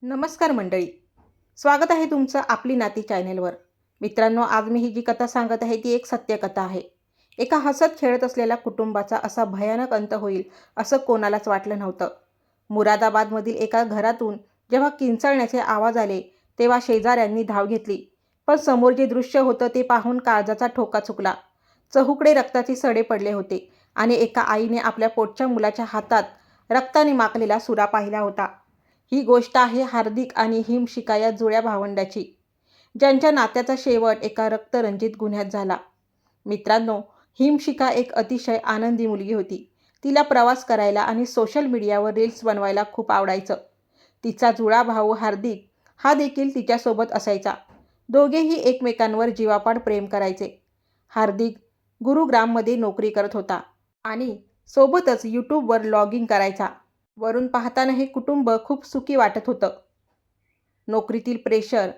नमस्कार मंडळी, स्वागत आहे तुमचं आपली नाती चॅनेलवर. मित्रांनो, आज मी ही जी कथा सांगत आहे ती एक सत्यकथा आहे. एका हसत खेळत असलेल्या कुटुंबाचा असा भयानक अंत होईल असं कोणालाच वाटलं नव्हतं. मुरादाबादमधील एका घरातून जेव्हा किंचाळण्याचे आवाज आले तेव्हा शेजाऱ्यांनी धाव घेतली. पण समोर जे दृश्य होतं ते पाहून काळजाचा ठोका चुकला. चहूकडे रक्ताचे सडे पडले होते आणि एका आईने आपल्या पोटच्या मुलाच्या हातात रक्ताने माखलेला सुरा पाहिला होता. ही गोष्ट आहे हार्दिक आणि हिमशिका या जुळ्या भावंडाची, ज्यांच्या नात्याचा शेवट एका रक्तरंजित गुन्ह्यात झाला. मित्रांनो, हिमशिका एक अतिशय आनंदी मुलगी होती. तिला प्रवास करायला आणि सोशल मीडियावर रील्स बनवायला खूप आवडायचं. तिचा जुळा भाऊ हार्दिक हा देखील तिच्यासोबत असायचा. दोघेही एकमेकांवर जीवापाड प्रेम करायचे. हार्दिक गुरुग्राममध्ये नोकरी करत होता आणि सोबतच यूट्यूबवर लॉगिंग करायचा. वरून पाहताना हे कुटुंब खूप सुखी वाटत होतं. नोकरीतील प्रेशर,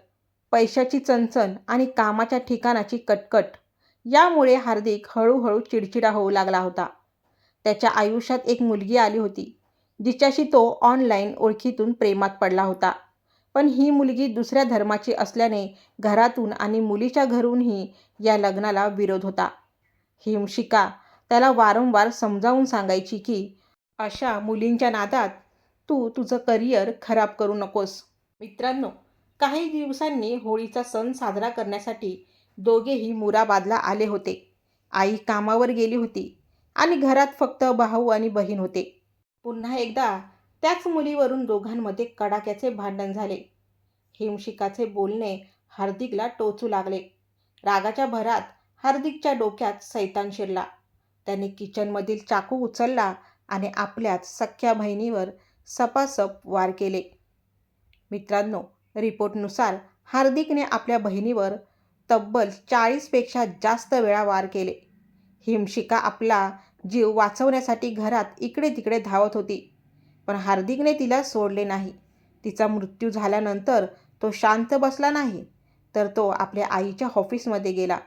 पैशाची चणचण आणि कामाच्या ठिकाणाची कटकट यामुळे हार्दिक हळूहळू चिडचिडा होऊ लागला होता. त्याच्या आयुष्यात एक मुलगी आली होती, जिच्याशी तो ऑनलाईन ओळखीतून प्रेमात पडला होता. पण ही मुलगी दुसऱ्या धर्माची असल्याने घरातून आणि मुलीच्या घरूनही या लग्नाला विरोध होता. हिमशिका त्याला वारंवार समजावून सांगायची की अशा मुलींच्या नादात तू तुझं करिअर खराब करू नकोस. मित्रांनो, काही दिवसांनी होळीचा सण साजरा करण्यासाठी दोघेही मुराबादला आले होते. आई कामावर गेली होती आणि घरात फक्त भाऊ आणि बहीण होते. पुन्हा एकदा त्याच मुलीवरून दोघांमध्ये कडाक्याचे भांडण झाले. हिमशिकाचे बोलणे हार्दिकला टोचू लागले. रागाच्या भरात हार्दिकच्या डोक्यात सैतान शिरला. त्याने किचनमधील चाकू उचलला आणि आपल्याच सख्ख्या बहिणीवर सपासप वार केले. मित्रांनो, रिपोर्टनुसार हार्दिकने आपल्या बहिणीवर तब्बल 40 पेक्षा जास्त वेळा वार केले. हिमशिका आपला जीव वाचवण्यासाठी घरात इकडे तिकडे धावत होती, पण हार्दिकने तिला सोडले नाही. तिचा मृत्यू झाल्यानंतर तो शांत बसला नाही, तर तो आपल्या आईच्या ऑफिसमध्ये गेला.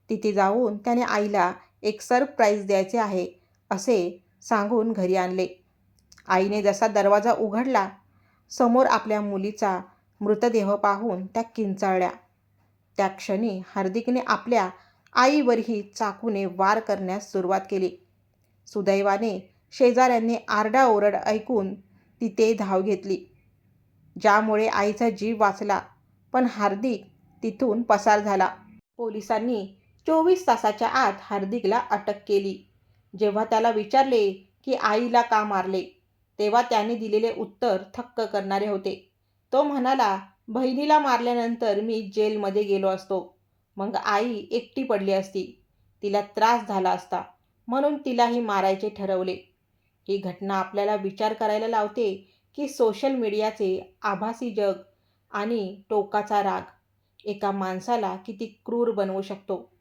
तिथे जाऊन त्याने आईला एक सरप्राईज द्यायचे आहे असे सांगून घरी आणले. आईने जसा दरवाजा उघडला, समोर आपल्या मुलीचा मृतदेह पाहून त्या किंचाळल्या. त्या क्षणी हार्दिकने आपल्या आईवरही चाकूने वार करण्यास सुरुवात केली. सुदैवाने शेजाऱ्यांनी आरडाओरड ऐकून तिथे धाव घेतली, ज्यामुळे आईचा जीव वाचला. पण हार्दिक तिथून पसार झाला. पोलिसांनी 24 तासाच्या आत हार्दिकला अटक केली. जेव्हा त्याला विचारले की आईला का मारले, तेव्हा त्याने दिलेले उत्तर थक्क करणारे होते. तो म्हणाला, बहिणीला मारल्यानंतर मी जेलमध्ये गेलो असतो. मग आई एकटी पडली असती. तिला त्रास झाला असता, म्हणून तिलाही मारायचे ठरवले. ही घटना आपल्याला विचार करायला लावते की सोशल मीडियाचे आभासी जग आणि टोकाचा राग एका माणसाला किती क्रूर बनवू शकतो.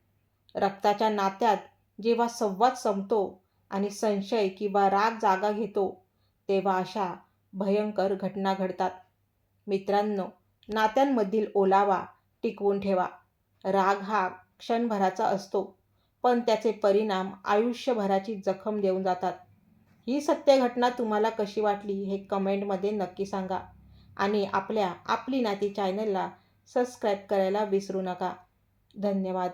रक्ताच्या नात्यात जेव्हा संवाद संपतो आणि संशय किंवा राग जागा घेतो, तेव्हा अशा भयंकर घटना घडतात. मित्रांनो, नात्यांमधील ओलावा टिकवून ठेवा. राग हा क्षणभराचा असतो, पण त्याचे परिणाम आयुष्यभराची जखम देऊन जातात. ही सत्य घटना तुम्हाला कशी वाटली हे कमेंटमध्ये नक्की सांगा आणि आपल्या आपली नाती चॅनलला सबस्क्राईब करायला विसरू नका. धन्यवाद.